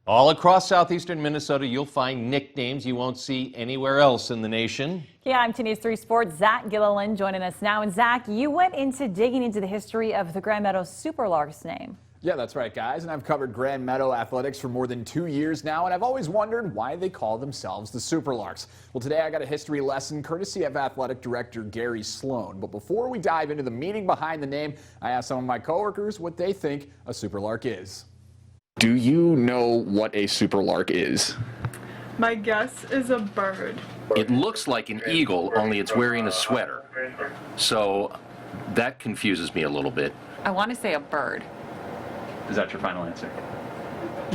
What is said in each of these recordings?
All across southeastern Minnesota, you'll find nicknames you won't see anywhere else in the nation. Yeah, I'm TNEws 3 Sports' Zach Gilliland joining us now. And Zach, you went into digging into the history of the Grand Meadow Superlark's name. Yeah, that's right, guys. And I've covered Grand Meadow athletics for more than 2 years now, and I've always wondered why they call themselves the Superlarks. Well, today I got a history lesson courtesy of athletic director Gary Sloan. But before we dive into the meaning behind the name, I asked some of my coworkers what they think a Superlark is. Do you know what a Superlark is? My guess is a bird. It looks like an eagle, only it's wearing a sweater. So that confuses me a little bit. I want to say a bird. Is that your final answer?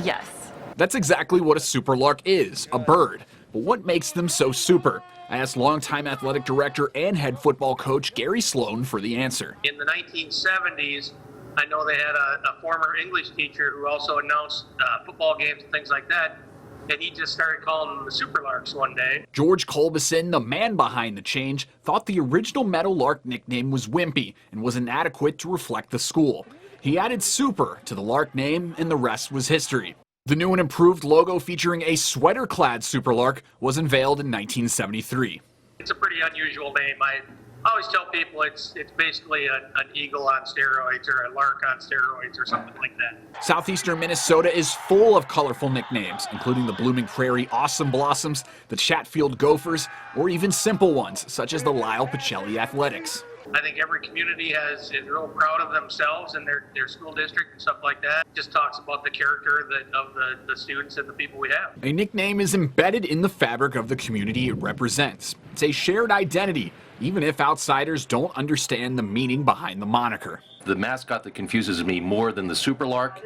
Yes. That's exactly what a Superlark is, a bird. But what makes them so super? I asked longtime athletic director and head football coach Gary Sloan for the answer. In the 1970s, I know they had a former English teacher who also announced football games and things like that, and he just started calling them the Superlarks one day. George Colbison, the man behind the change, thought the original Meadowlark nickname was wimpy and was inadequate to reflect the school. He added super to the Lark name, and the rest was history. The new and improved logo featuring a sweater-clad Superlark was unveiled in 1973. It's a pretty unusual name. I always tell people it's basically an eagle on steroids or a lark on steroids or something like that. Southeastern Minnesota is full of colorful nicknames, including the Blooming Prairie Awesome Blossoms, the Chatfield Gophers, or even simple ones such as the Lyle Pacelli Athletics. I think every community is real proud of themselves and their school district and stuff like that. It just talks about the character of the students and the people we have. A nickname is embedded in the fabric of the community it represents. It's a shared identity, even if outsiders don't understand the meaning behind the moniker. The mascot that confuses me more than the Superlark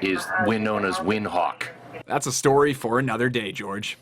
is known as Windhawk. That's a story for another day, George.